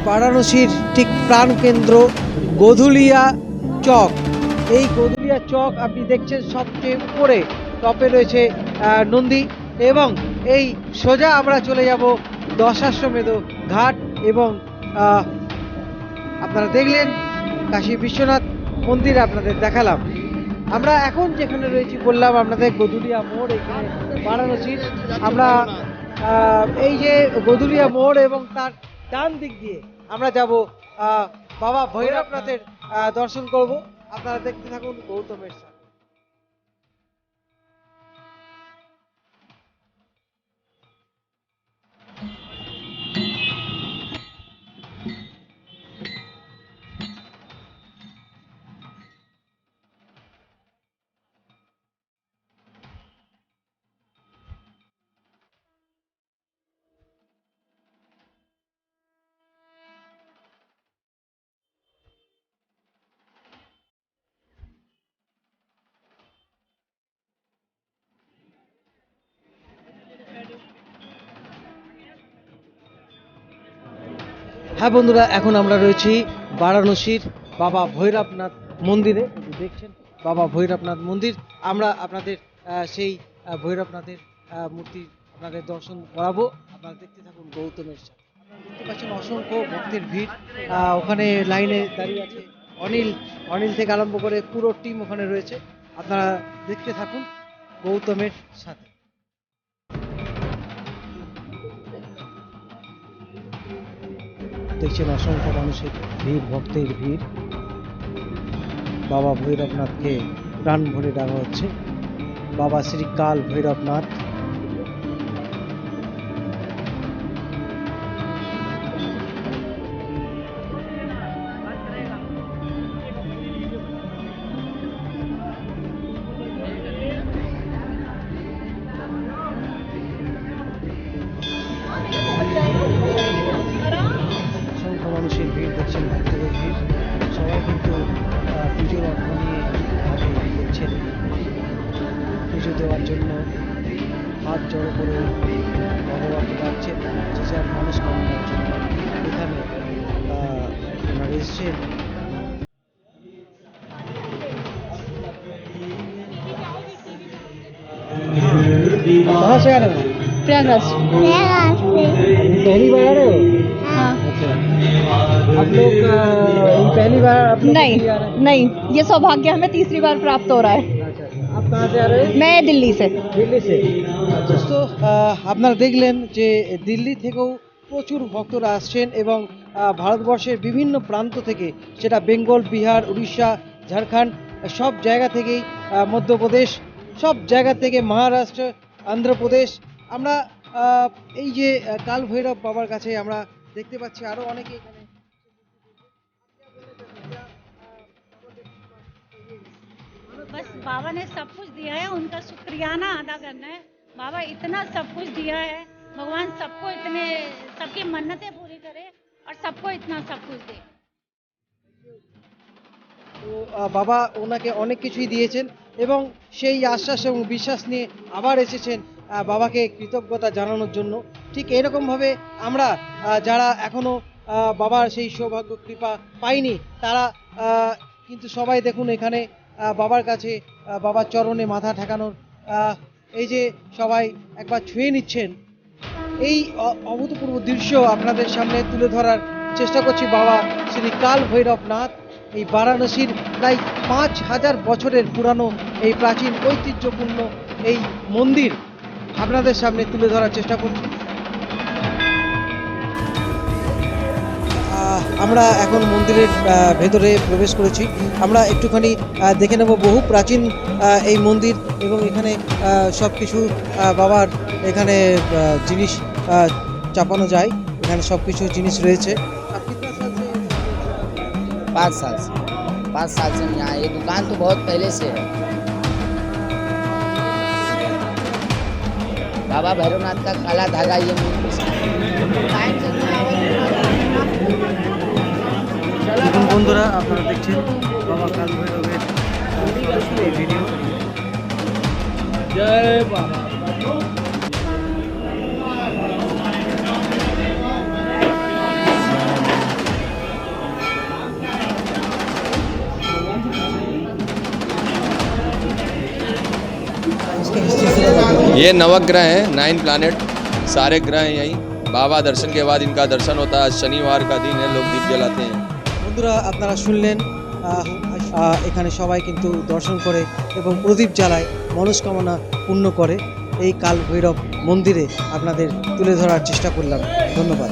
বারাণসীর ঠিক প্রাণকেন্দ্র গোধুলিয়া চক। এই গোধুলিয়া চক আপনি দেখছেন সবচেয়ে উপরে টপে রয়েছে নন্দী, এবং এই সোজা আমরা চলে যাব দশাশ্বমেধ ঘাট, এবং আপনারা দেখলেন কাশী বিশ্বনাথ মন্দির আপনাদের দেখালাম। আমরা এখন যেখানে রয়েছি বললাম আপনাদের গোধুলিয়া মোড়, এখানে বারাণসীর। আমরা এই যে গোধুলিয়া মোড় এবং তার ডান দিক দিয়ে আমরা যাব বাবা ভৈরবনাথের দর্শন করব। আপনারা দেখতে থাকুন গৌতমের সাথে। হ্যাঁ বন্ধুরা, এখন আমরা রয়েছি বারাণসীর বাবা ভৈরবনাথ মন্দিরে। দেখছেন বাবা ভৈরবনাথ মন্দির। আমরা আপনাদের সেই ভৈরবনাথের মূর্তি আপনাদের দর্শন করাবো। আপনারা দেখতে থাকুন গৌতমের সাথে। আপনারা দেখতে পাচ্ছেন অসংখ্য ভক্তের ভিড়। ওখানে লাইনে দাঁড়িয়ে আছে অনিল থেকে আরম্ভ করে পুরো টিম ওখানে রয়েছে। আপনারা দেখতে থাকুন গৌতমের সাথে। দেখছেন অসংখ্য মানুষের ভিড়, ভক্তের ভিড়। বাবা ভৈরবনাথকে প্রাণ ভরে ডাকা হচ্ছে, বাবা শ্রী কাল ভৈরবনাথ। অসংখ্য মানুষের ভিড় দেখছেন, ভক্তদের ভিড়। সবাই কিন্তু পুজোর অর্থ নিয়ে দেখছেন, পুজো দেওয়ার জন্য হাত জড়ো করে ভগবানকে ডাকছেন, যে যার মনস্কামনার জন্য এখানে ওনারা এসছেন। कहाँ से आ रहे हो? प्रयागराज। पहली बार आ रहे हो? हाँ। अच्छा, आप लोग पहली बार आप लोग नहीं भी आ रहे हैं? नहीं, ये सौभाग्य हमें तीसरी बार प्राप्त हो रहा है। अच्छा, आप कहाँ से आ रहे हैं? मैं दिल्ली से। দিল্লি से। তো আপনারা দেখলেন যে দিল্লি থেকেও প্রচুর ভক্তরা আসছেন, এবং ভারতবর্ষের বিভিন্ন প্রান্ত থেকে, সেটা বেঙ্গল, বিহার, উড়িষ্যা, ঝাড়খণ্ড, সব জায়গা থেকেই, মধ্যপ্রদেশ, সব জায়গা থেকে, মহারাষ্ট্র, অন্ধ্রপ্রদেশ। আমরা এই যে কাল ভৈরব বাবার কাছে আমরা দেখতে পাচ্ছি আরো অনেকে এখানে। बस बाबा ने सब कुछ दिया है, उनका शुक्रियाना अदा करना है। बाबा इतना सब कुछ दिया है, भगवान सबको इतने सबकी मन्नतें पूरी करे और सबको इतना सब कुछ दे। তো বাবা ওনাকে অনেক কিছুই দিয়েছেন, এবং সেই আশ্বাস এবং বিশ্বাস নিয়ে আবার এসেছেন বাবাকে কৃতজ্ঞতা জানানোর জন্য। ঠিক এরকমভাবে আমরা যারা এখনো বাবার সেই সৌভাগ্য কৃপা পাইনি, তারা কিন্তু সবাই দেখুন এখানে বাবার কাছে, বাবার চরণে মাথা ঠেকানোর এই যে সবাই একবার ছুঁয়ে নিচ্ছেন, এই অভূতপূর্ব দৃশ্য আপনাদের সামনে তুলে ধরার চেষ্টা করছি। বাবা শ্রী কাল ভৈরবনাথ, এই বারাণসীর প্রায় 5000 বছরের পুরানো এই প্রাচীন ঐতিহ্যপূর্ণ এই মন্দির আপনাদের সামনে তুলে ধরার চেষ্টা করছি। আমরা এখন মন্দিরের ভেতরে প্রবেশ করেছি। আমরা একটুখানি দেখে নেব বহু প্রাচীন এই মন্দির, এবং এখানে সব কিছু বাবার এখানে জিনিস চাপানো যায়, এখানে সব কিছু জিনিস রয়েছে। 5 साल से हम यहाँ, ये दुकान तो बहुत पहले से है। बाबा भैरवनाथ का काला धागा ये বন্ধুরা, আপনারা দেখছেন বাবা কাল ভৈরবের ভিডিও। জয় বাবা। आपके हिस्ट्री से पता चला। ये नवग्रह हैं, 9 प्लैनेट, सारे ग्रह हैं यहीं। बाबा दर्शन के बाद इनका दर्शन होता है। आज शनिवार का दिन है, लोग दीप जलाते हैं। বন্ধুরা আপনারা শুনলেন এখানে সবাই কিন্তু দর্শন করে এবং প্রদীপ জ্বালায়, মনস্কামনা পূর্ণ করে। এই কাল ভৈরব মন্দিরে আপনাদের তুলে ধরার চেষ্টা করলাম। ধন্যবাদ।